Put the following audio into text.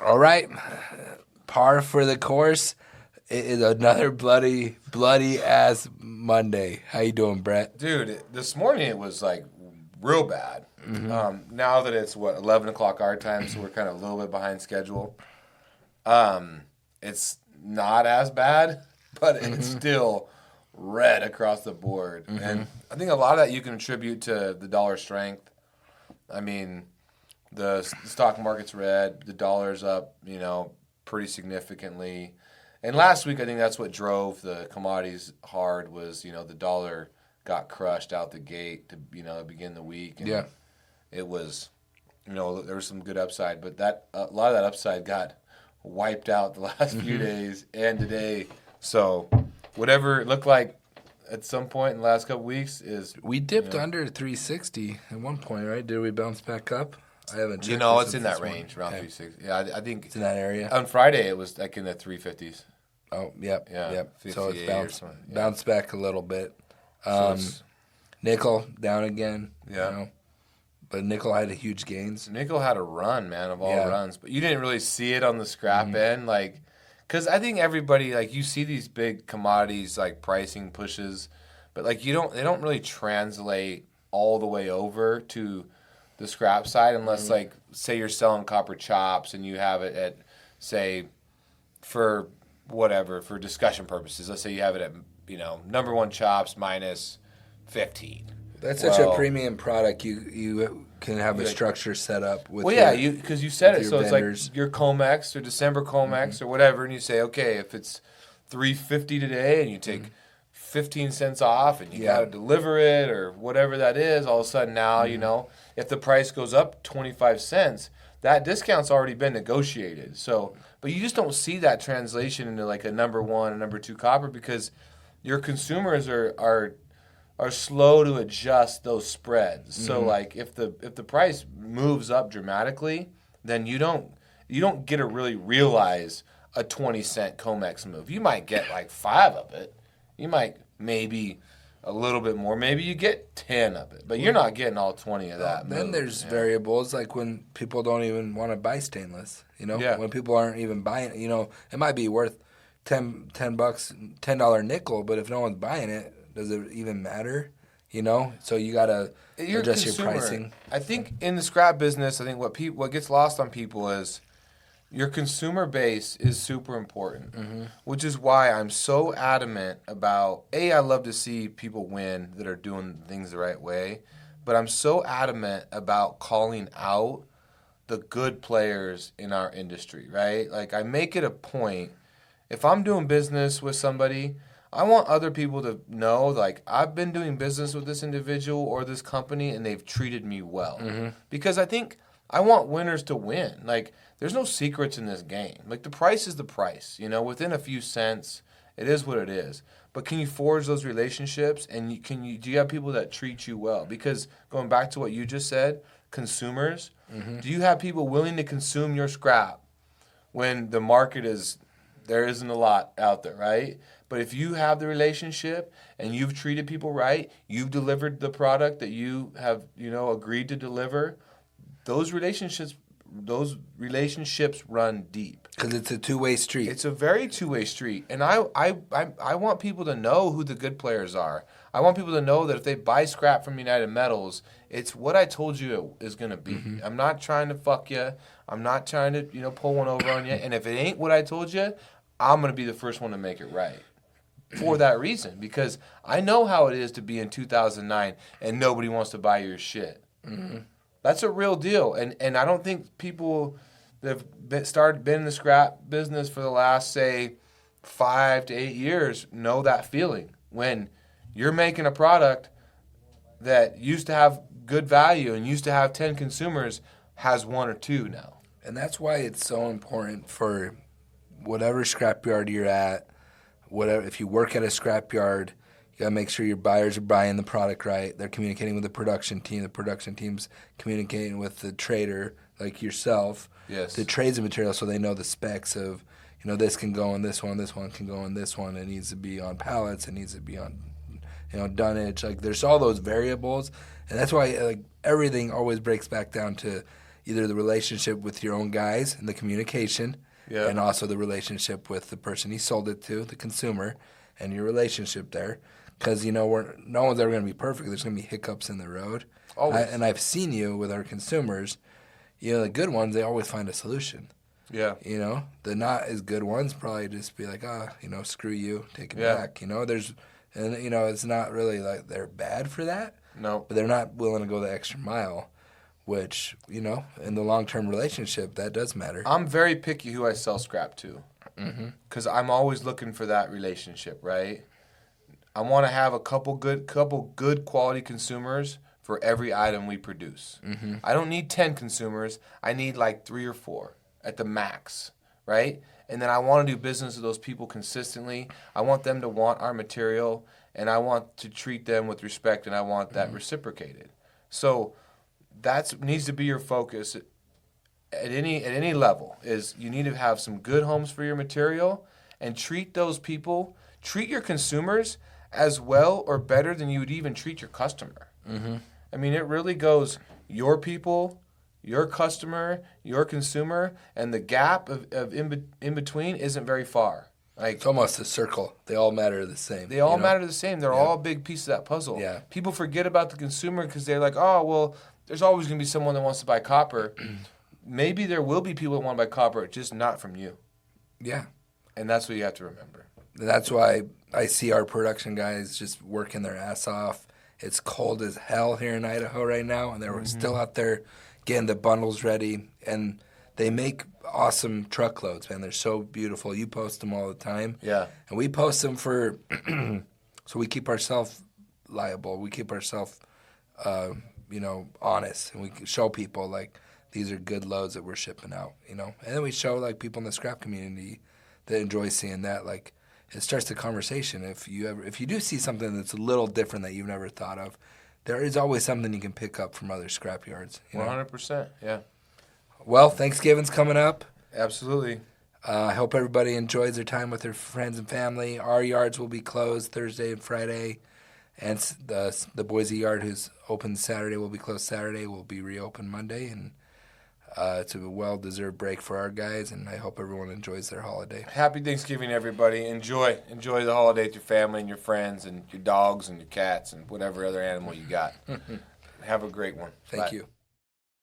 All right. Par for the course. It is another bloody ass Monday. How you doing, Brett? Dude, this morning it was like real bad. Now that it's 11 o'clock our time, so we're kind of a little bit behind schedule. It's not as bad, but it's still red across the board. And I think a lot of that you can attribute to the dollar strength. I mean, the stock market's red, the dollar's up, pretty significantly. And last week, I think that's what drove the commodities hard was, the dollar got crushed out the gate to, begin the week. And it was, there was some good upside, but a lot of that upside got wiped out the last few days and today. So whatever it looked like at some point in the last couple weeks is... We dipped under 360 at one point, right? Did we bounce back up? I haven't checked. It's in that range, around 360. Yeah, I think... It's in that area? On Friday, it was like in the 350s. Oh, yep. So it's bounced back a little bit. Nickel down again. Yeah. But nickel had huge gains. Nickel had a run, man, of all runs. But you didn't really see it on the scrap end. Because I think everybody, you see these big commodities, pricing pushes. But, they don't really translate all the way over to the scrap side unless, say you're selling copper chops and you have it at, say, for discussion purposes. Let's say you have it at, number one chops minus 15. That's such a premium product. You can have a structure set up with. Well, because you said it, so vendors. It's like your Comex or December Comex or whatever, and you say, okay, if it's $3.50 today, and you take 15 cents off, and you got to deliver it or whatever that is, all of a sudden now if the price goes up 25 cents, that discount's already been negotiated. So, but you just don't see that translation into a number one and number two copper because your consumers are slow to adjust those spreads. So if the price moves up dramatically, then you don't get to really realize a 20-cent Comex move. You might get 5 of it. You might maybe a little bit more. Maybe you get 10 of it, but you're not getting all 20 of that. Then there's variables like when people don't even want to buy stainless. When people aren't even buying it. It might be worth $10 $10 nickel, but if no one's buying it, does it even matter? So you gotta adjust your pricing. I think in the scrap business, I think what gets lost on people is your consumer base is super important, which is why I'm so adamant about I love to see people win that are doing things the right way, but I'm so adamant about calling out the good players in our industry, right? I make it a point if I'm doing business with somebody. I want other people to know, I've been doing business with this individual or this company, and they've treated me well. Because I think I want winners to win. There's no secrets in this game. The price is the price. Within a few cents, it is what it is. But can you forge those relationships, and do you have people that treat you well? Because going back to what you just said, consumers, do you have people willing to consume your scrap when the market there isn't a lot out there, right? But if you have the relationship and you've treated people right, you've delivered the product that you have, agreed to deliver, those relationships run deep. Because it's a two-way street. It's a very two-way street. And I want people to know who the good players are. I want people to know that if they buy scrap from United Metals, it's what I told you it is going to be. I'm not trying to fuck you. I'm not trying to, pull one over on you. And if it ain't what I told you, I'm going to be the first one to make it right. For that reason, because I know how it is to be in 2009 and nobody wants to buy your shit. That's a real deal, and I don't think people that have been in the scrap business for the last, say, 5 to 8 years know that feeling when you're making a product that used to have good value and used to have 10 consumers has 1 or 2 now. And that's why it's so important for whatever scrapyard you're at. If you work at a scrapyard, you gotta make sure your buyers are buying the product right. They're communicating with the production team. The production team's communicating with the trader, like yourself, that trades the material, so they know the specs of, this can go in this one can go in this one. It needs to be on pallets. It needs to be on, dunnage. There's all those variables, and that's why everything always breaks back down to either the relationship with your own guys and the communication, and also the relationship with the person you sold it to, the consumer, and your relationship there. Because, no one's ever going to be perfect. There's going to be hiccups in the road. Always. And I've seen you with our consumers, the good ones, they always find a solution. Yeah. The not as good ones probably just be like, screw you, take it back. It's not really like they're bad for that. No. But they're not willing to go the extra mile, which, in the long-term relationship, that does matter. I'm very picky who I sell scrap to. Because I'm always looking for that relationship, right? I want to have a couple good quality consumers for every item we produce. I don't need 10 consumers. I need like 3 or 4 at the max, right? And then I want to do business with those people consistently. I want them to want our material, and I want to treat them with respect, and I want that reciprocated. So that needs to be your focus at any level. Is you need to have some good homes for your material, and treat your consumers as well or better than you would even treat your customer. I mean, it really goes your people, your customer, your consumer, and the gap of in between isn't very far. Like, it's almost a circle. They all matter the same. They all matter the same. They're all a big piece of that puzzle. Yeah. People forget about the consumer because they're like, oh, well, there's always going to be someone that wants to buy copper. Maybe there will be people that want to buy copper, just not from you. Yeah. And that's what you have to remember. That's why I see our production guys just working their ass off. It's cold as hell here in Idaho right now, and they're still out there getting the bundles ready. And they make awesome truckloads, man. They're so beautiful. You post them all the time. Yeah. And we post them for so we keep ourselves liable. We keep ourselves, honest. And we show people, like, these are good loads that we're shipping out, And then we show, like, people in the scrap community that enjoy seeing that, like, it starts the conversation. If you do see something that's a little different that you've never thought of, there is always something you can pick up from other scrap yards. 100%, yeah. Well, Thanksgiving's coming up. Absolutely. I hope everybody enjoys their time with their friends and family. Our yards will be closed Thursday and Friday, and the Boise yard, who's open Saturday, will be closed Saturday. Will be reopened Monday, and it's a well-deserved break for our guys, and I hope everyone enjoys their holiday. Happy Thanksgiving, everybody. Enjoy the holiday with your family and your friends and your dogs and your cats and whatever other animal you got. Have a great one. Thank you.